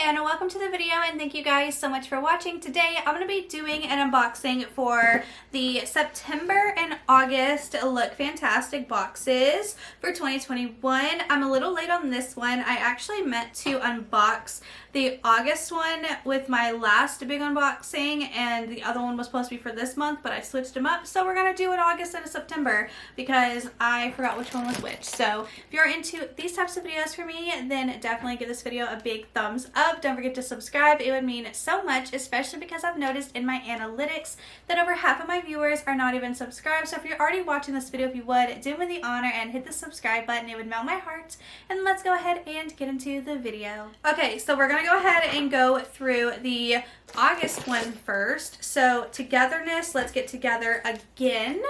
and welcome to the video, and thank you guys so much for watching. Today I'm going to be doing an unboxing for the September and August Look Fantastic boxes for 2021. I'm a little late on this one. I actually meant to unbox the August one with my last big unboxing, and the other one was supposed to be for this month, but I switched them up. So we're going to do an August and a September because I forgot which one was which. So if you're into these types of videos for me, then definitely give this video a big thumbs up. Don't forget to subscribe. It would mean so much, especially because I've noticed in my analytics that over half of my viewers are not even subscribed. So if you're already watching this video, if you would, do me the honor and hit the subscribe button. It would melt my heart. And let's go ahead and get into the video. Okay, so we're going to go ahead and go through the August one first. So togetherness, let's get together again.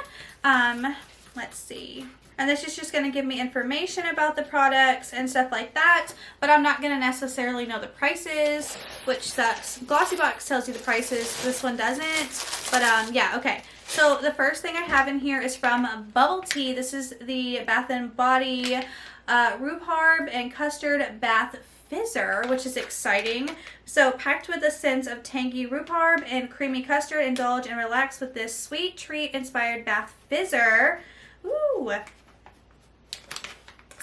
Let's see. And this is just going to give me information about the products and stuff like that, but I'm not going to necessarily know the prices, which that glossy box tells you the prices. This one doesn't, but yeah, okay. So the first thing I have in here is from Bubble Tea. This is the Bath & Body Rhubarb and Custard Bath Fizzer, which is exciting. So packed with a sense of tangy rhubarb and creamy custard, indulge and relax with this sweet treat inspired bath fizzer. Ooh.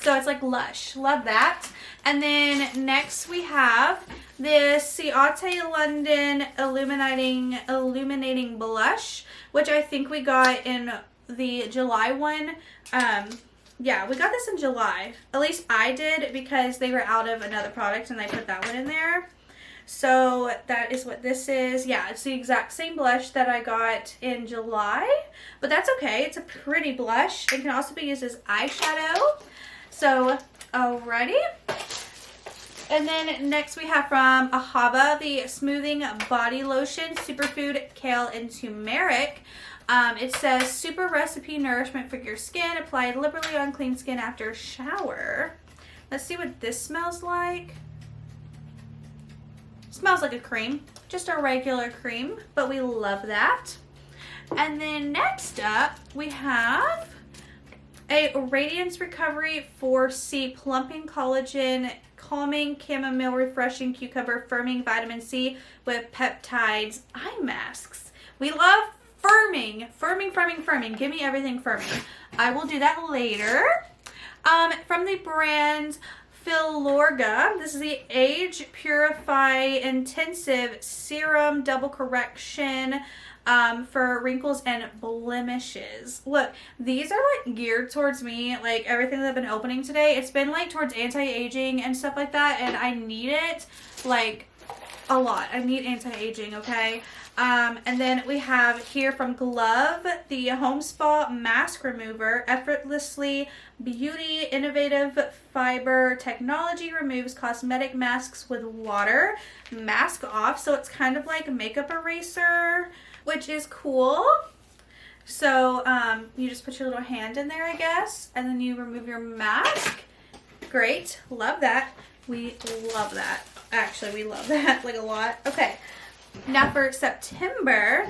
So it's like lush. Love that. And then next we have this Ciate London Illuminating Blush, which I think we got in the July one. Yeah, we got this in July. At least I did, because they were out of another product and they put that one in there. So that is what this is. Yeah, it's the exact same blush that I got in July, but that's okay. It's a pretty blush. It can also be used as eyeshadow. So, alrighty. And then next we have from Ahava, the Smoothing Body Lotion, Superfood, Kale, and Tumeric. It says, super recipe nourishment for your skin, applied liberally on clean skin after shower. Let's see what this smells like. Smells like a cream, just a regular cream, but we love that. And then next up we have a Radiance Recovery 4C Plumping Collagen Calming Chamomile Refreshing Cucumber Firming Vitamin C with Peptides Eye Masks. We love firming. Give me everything firming. I will do that later. From the brand Filorga, this is the Age Purify Intensive Serum Double Correction for wrinkles and blemishes. Look, these are like geared towards me. Like everything that I've been opening today, it's been like towards anti-aging and stuff like that, and I need it like a lot. I need anti-aging, okay? And then we have here from Glove, the Home Spa Mask Remover, effortlessly beauty, innovative fiber technology, removes cosmetic masks with water, mask off. So it's kind of like a makeup eraser, which is cool. So you just put your little hand in there, I guess, and then you remove your mask. Great, love that. We love that. Actually, we love that like a lot. Okay. Now for September,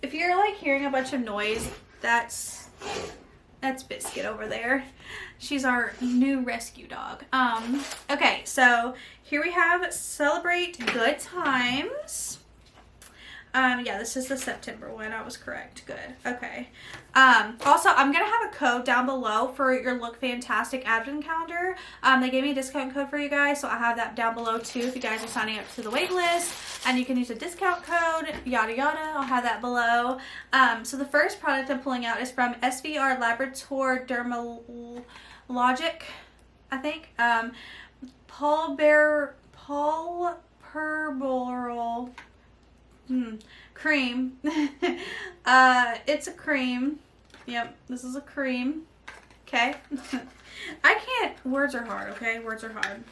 if you're like hearing a bunch of noise, that's Biscuit over there. She's our new rescue dog. Okay, so here we have Celebrate Good Times. Yeah, this is the September one. I was correct. Good. Okay. Also, I'm going to have a code down below for your Look Fantastic Advent Calendar. They gave me a discount code for you guys, so I have that down below too if you guys are signing up to the wait list. And you can use a discount code, yada yada. I'll have that below. So the first product I'm pulling out is from SVR Laboratory Dermalogic, I think. Pulperboral cream. It's a cream. Yep, this is a cream. Okay. I can't, words are hard, okay? Words are hard.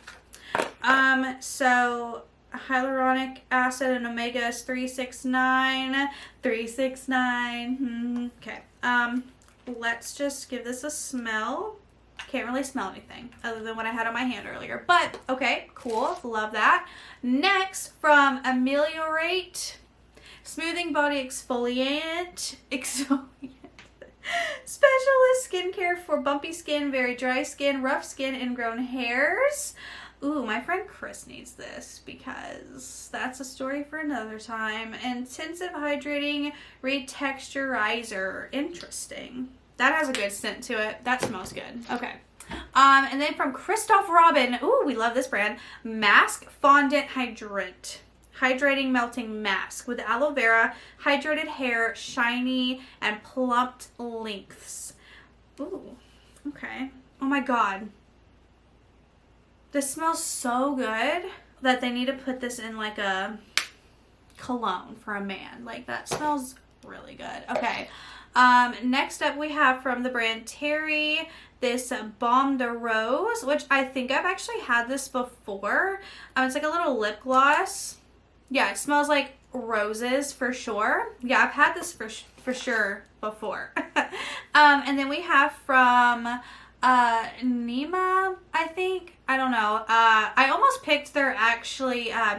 So hyaluronic acid and omega is 369. Okay. Let's just give this a smell. Can't really smell anything other than what I had on my hand earlier, but okay, cool. Love that. Next, from Ameliorate Smoothing Body Exfoliant. Specialist skincare for bumpy skin, very dry skin, rough skin, ingrown hairs. Ooh, my friend Chris needs this because that's a story for another time. Intensive Hydrating Retexturizer. Interesting. That has a good scent to it. That smells good. Okay. And then from Christoph Robin. Ooh, we love this brand. Mask Fondant Hydrating Melting Mask with aloe vera, hydrated hair, shiny, and plumped lengths. Ooh, okay. Oh my god. This smells so good that they need to put this in like a cologne for a man. Like, that smells really good. Okay. Next up we have from the brand Terry, this Baume de Rose, which I think I've actually had this before. It's like a little lip gloss. Yeah, it smells like roses for sure. Yeah, I've had this for sure before. And then we have from Nema, I think. I don't know. I almost picked their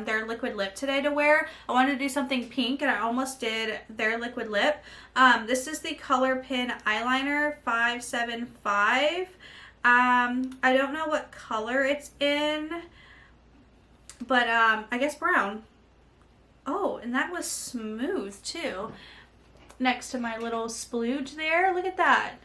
their liquid lip today to wear. I wanted to do something pink and I almost did their liquid lip. This is the Color Pin Eyeliner 575. I don't know what color it's in, but I guess brown. Oh, and that was smooth too. Next to my little splooge there. Look at that.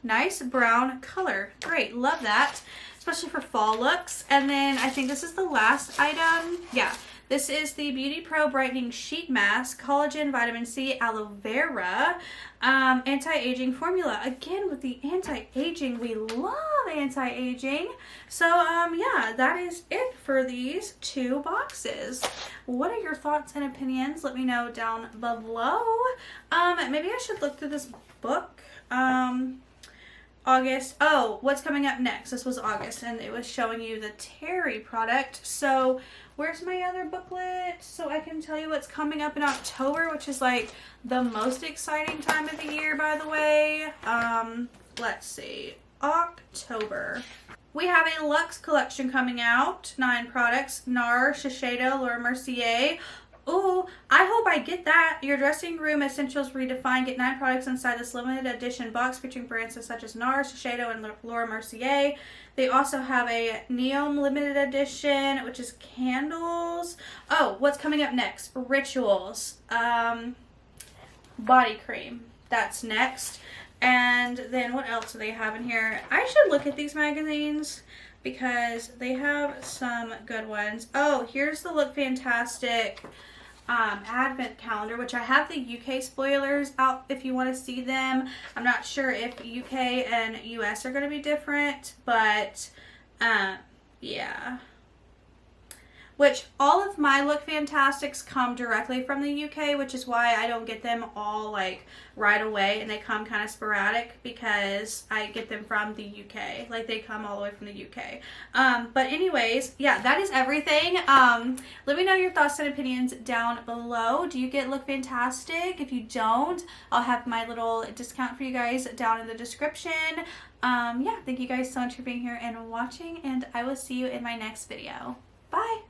Nice brown color. Great. Love that. Especially for fall looks. And then I think this is the last item. Yeah. This is the Beauty Pro Brightening Sheet Mask, Collagen, Vitamin C, Aloe Vera, anti-aging formula. Again, with the anti-aging, we love anti-aging. So, yeah, that is it for these 2 boxes. What are your thoughts and opinions? Let me know down below. Maybe I should look through this book. August. Oh, what's coming up next? This was August, and it was showing you the Terry product. So where's my other booklet so I can tell you what's coming up in October, which is like the most exciting time of the year, by the way. Let's see. October. We have a Luxe collection coming out. 9 products. NAR, Shiseido, Laura Mercier. Ooh, I hope I get that. Your dressing room essentials redefined. Get 9 products inside this limited edition box featuring brands such as NARS, Shiseido, and Laura Mercier. They also have a Neom limited edition, which is candles. Oh, what's coming up next? Rituals. Body cream. That's next. And then what else do they have in here? I should look at these magazines because they have some good ones. Oh, here's the Look Fantastic advent calendar, which I have the UK spoilers out if you want to see them. I'm not sure if UK and US are going to be different, but yeah. Which all of my Look Fantastics come directly from the UK, which is why I don't get them all like right away, and they come kind of sporadic because I get them from the UK. Like, they come all the way from the UK. But anyways, yeah, that is everything. Let me know your thoughts and opinions down below. Do you get Look Fantastic? If you don't, I'll have my little discount for you guys down in the description. Yeah, thank you guys so much for being here and watching, and I will see you in my next video. Bye!